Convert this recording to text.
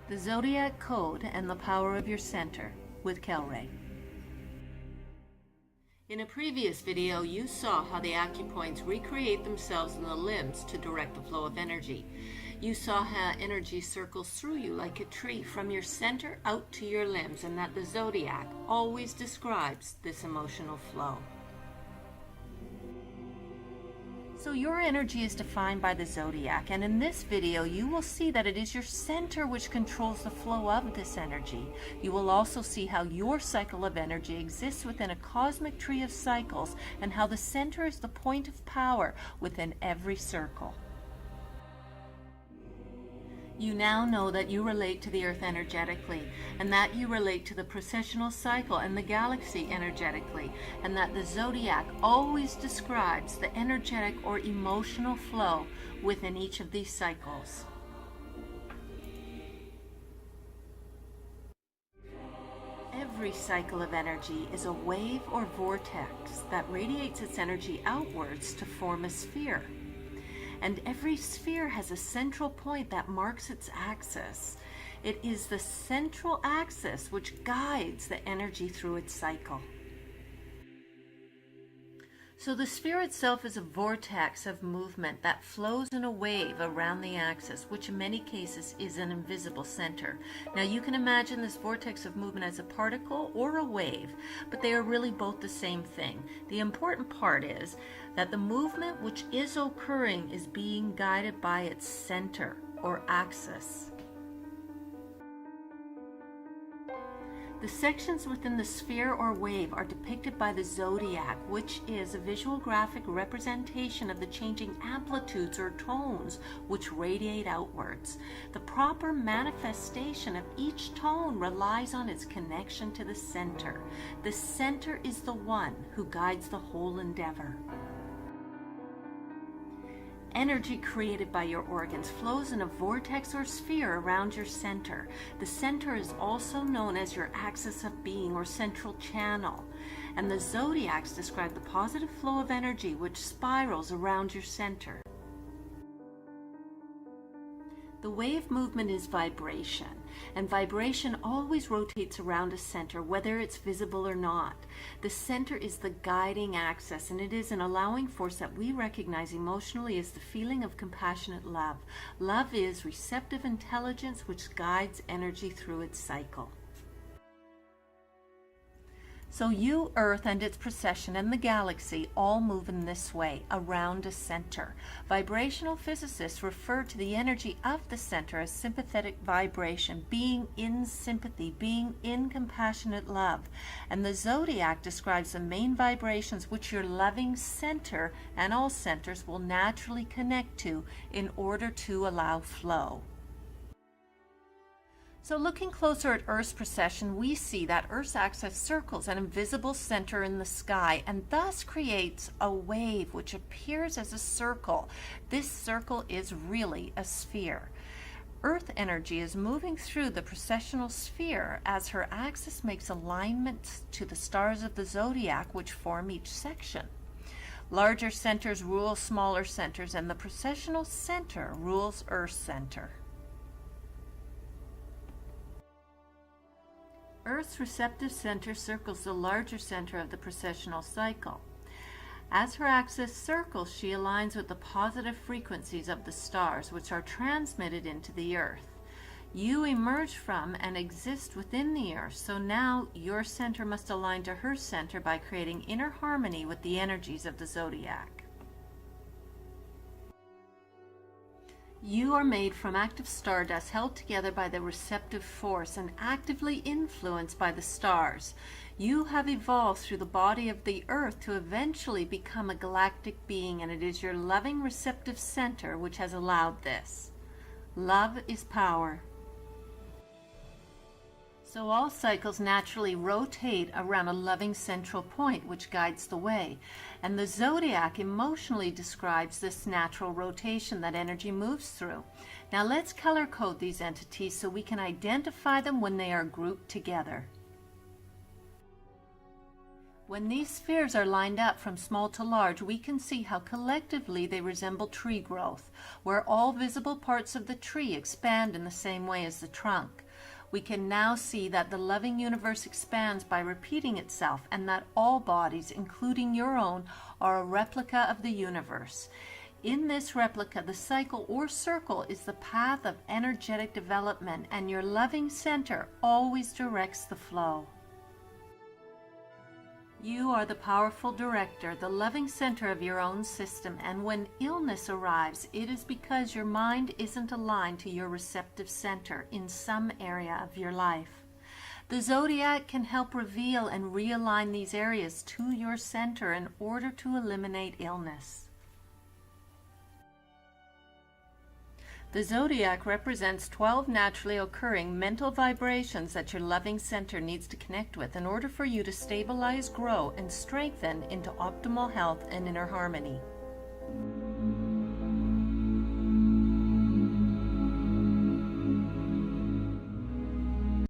The Zodiac Code and the Power of Your Center with Kelray. In a previous video, you saw how the acupoints recreate themselves in the limbs to direct the flow of energy. You saw how energy circles through you like a tree from your center out to your limbs, and that the zodiac always describes this emotional flow. So your energy is defined by the zodiac, and in this video you will see that it is your center which controls the flow of this energy. You will also see how your cycle of energy exists within a cosmic tree of cycles, and how the center is the point of power within every circle. You now know that you relate to the earth energetically, and that you relate to the precessional cycle and the galaxy energetically, and that the zodiac always describes the energetic or emotional flow within each of these cycles. Every cycle of energy is a wave or vortex that radiates its energy outwards to form a sphere. And every sphere has a central point that marks its axis. It is the central axis which guides the energy through its cycle. So the sphere itself is a vortex of movement that flows in a wave around the axis, which in many cases is an invisible center. Now you can imagine this vortex of movement as a particle or a wave, but they are really both the same thing. The important part is that the movement which is occurring is being guided by its center or axis. The sections within the sphere or wave are depicted by the zodiac, which is a visual graphic representation of the changing amplitudes or tones which radiate outwards. The proper manifestation of each tone relies on its connection to the center. The center is the one who guides the whole endeavor. Energy created by your organs flows in a vortex or sphere around your center. The center is also known as your axis of being or central channel. And the zodiacs describe the positive flow of energy which spirals around your center. The wave movement is vibration, and vibration always rotates around a center, whether it's visible or not. The center is the guiding axis, and it is an allowing force that we recognize emotionally as the feeling of compassionate love. Love is receptive intelligence which guides energy through its cycle. So you, Earth and its precession, and the galaxy all move in this way, around a center. Vibrational physicists refer to the energy of the center as sympathetic vibration, being in sympathy, being in compassionate love. And the zodiac describes the main vibrations which your loving center and all centers will naturally connect to in order to allow flow. So looking closer at Earth's precession, we see that Earth's axis circles an invisible center in the sky and thus creates a wave which appears as a circle. This circle is really a sphere. Earth energy is moving through the precessional sphere as her axis makes alignments to the stars of the zodiac which form each section. Larger centers rule smaller centers, and the precessional center rules Earth's center. Earth's receptive center circles the larger center of the precessional cycle. As her axis circles, she aligns with the positive frequencies of the stars, which are transmitted into the Earth. You emerge from and exist within the Earth, so now your center must align to her center by creating inner harmony with the energies of the zodiac. You are made from active stardust held together by the receptive force and actively influenced by the stars. You have evolved through the body of the Earth to eventually become a galactic being, and it is your loving receptive center which has allowed this. Love is power. So all cycles naturally rotate around a loving central point which guides the way, and the zodiac emotionally describes this natural rotation that energy moves through. Now let's color code these entities so we can identify them when they are grouped together. When these spheres are lined up from small to large, we can see how collectively they resemble tree growth, where all visible parts of the tree expand in the same way as the trunk. We can now see that the loving universe expands by repeating itself, and that all bodies, including your own, are a replica of the universe. In this replica, the cycle or circle is the path of energetic development, and your loving center always directs the flow. You are the powerful director, the loving center of your own system, and when illness arrives, it is because your mind isn't aligned to your receptive center in some area of your life. The Zodiac can help reveal and realign these areas to your center in order to eliminate illness. The Zodiac represents 12 naturally occurring mental vibrations that your loving center needs to connect with in order for you to stabilize, grow, and strengthen into optimal health and inner harmony.